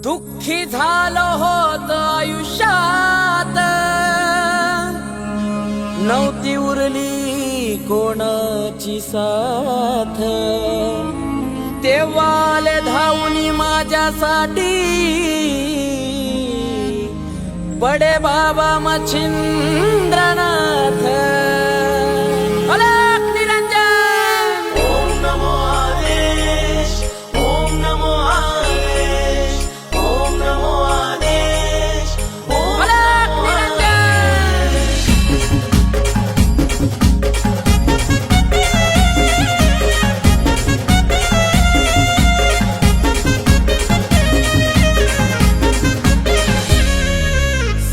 दुःखी झालो होत आयुष्यात, नव्हती उरली कोणाची साथ. तेव्हा आले धावून माझ्यासाठी बडे बाबा मच्छिंद्रनाथ.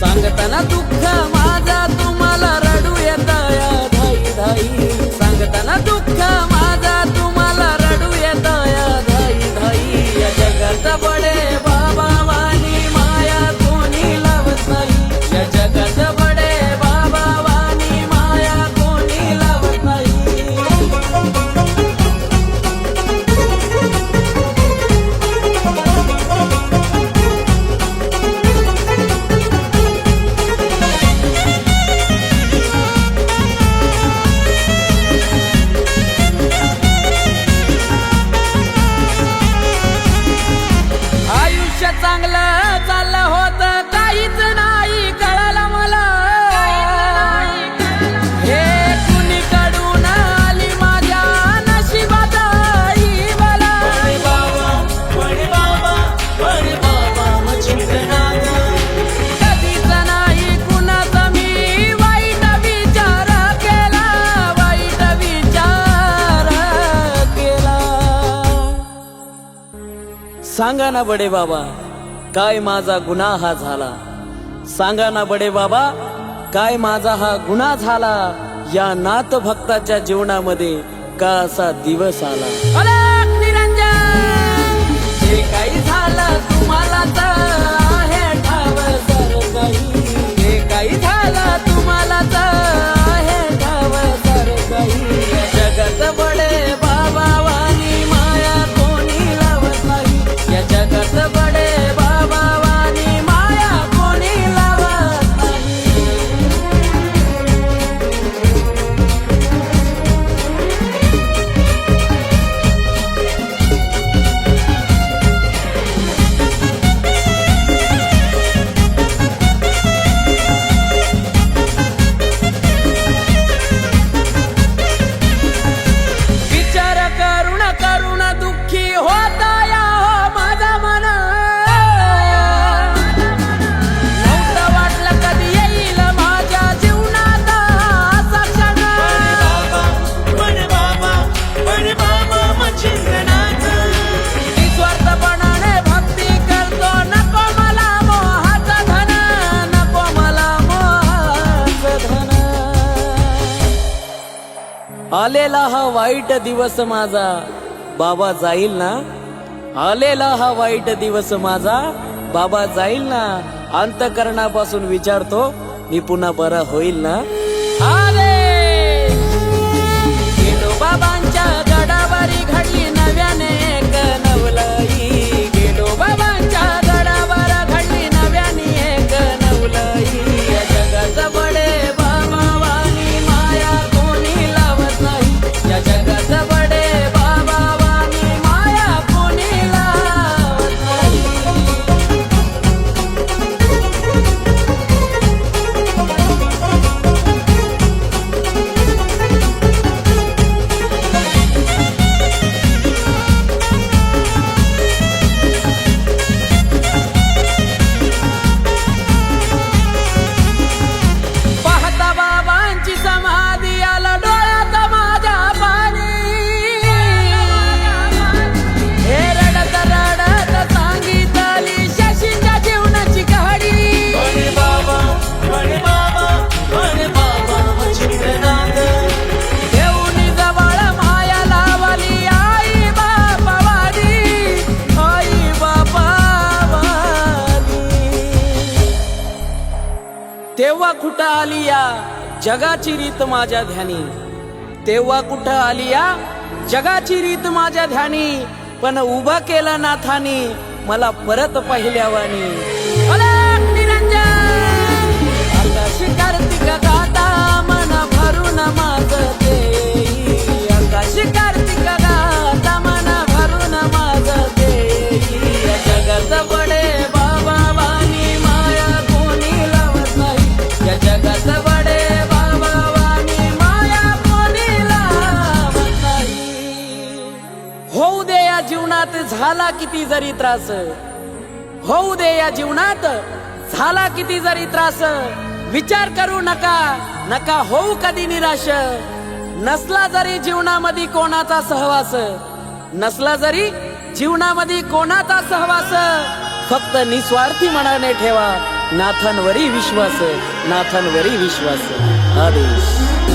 सांगताना दुःख माझा तुम्हाला रडू येतया धाई धाई. सांगताना दुःख माझा तुम्हाला रडू येतया धाई धाई. या जगात बडे बाबा वाणी माया कोणी लावत नाही. या जगात बडे बाबा वाणी माया कोणी लावत नाही. चांगलं चाललं होतं काहीच नाही कळालं मला. हे कुणीकडून आली माझ्या नशिबात ही बला. कधीच नाही कुणाचा मी वाईट विचार केला. वाईट विचार केला. सांगा ना बडे बाबा काय माझा गुन्हा हा झाला. सांगा ना बडे बाबा काय माझा हा गुन्हा झाला. या नाथ भक्ताच्या जीवनामध्ये का असा दिवस आला. जे काही झालं तुम्हाला तर आहे ठाव सर काही. जे काही झालं तुम्हाला तर आहे ठाव सर काही. जगत बडे बाबा वाणी माया कोणी लावत नाही. या जगत बडे बाबा वाणी माया कोणी लावत नाही. विचार करून करून दुःखी होता या हो माझा मन. नव्हतं वाटलं कधी येईल माझ्या जीवनात असा क्षण. निस्वार्थपणाने भक्ती करतो नको मला मोहाचं धन. नको मला मोहाचं धन. आलेला हा वाईट दिवस माझा बाबा जाईल ना. आलेला हा वाईट दिवस माझा बाबा जाईल ना. अंतकरणापासून विचारतो मी पुन्हा बरा होईल ना. अरे गेलो बाबांच्या गडावरी घडली नव्याने एक नवलाई. गेलो बाबांच्या गडावर घडली नव्याने एक नवलाई. या जगात बडे बाबा वाणी माया कोणी लावत नाही. या जगात बडे बाबा वाणी माया कोणी लावत नाही. पाहता बाबांची समाधी आला डोळ्यात माझ्या पाणी. हे रडत रडत सांगितली शशीच्या जीवनाची कहाणी. देऊनी जवळ माया लावली आई बापावानी. आई बापावानी. तेव्हा कुठं आली या जगाची रीत माझ्या ध्यानी. तेव्हा कुठं आली या जगाची रीत माझ्या ध्यानी. पण उभा केला नाथानी मला परत पाहिल्यावानी अलग निरंजन आकाश कार्तिक गाता मन भरून माझ देई आकाश कार्तिक गाता मन भरून माझ देई या जगात बडे बाबा वाणी माया कोणी लावत नाही या जगात बडे बाबा वाणी माया कोणी लावत नाही होऊ दे या जीवनात झाला किती जरी त्रास होऊ दे या जीवनात झाला किती जरी त्रास विचार करू नका नका होऊ कधी निराश नसला जरी जीवनामध्ये कोणाचा सहवास नसला जरी जीवनामध्ये कोणाचा सहवास फक्त निस्वार्थी मनाने ठेवा नाथांवरी विश्वास नाथांवरी विश्वास आदेश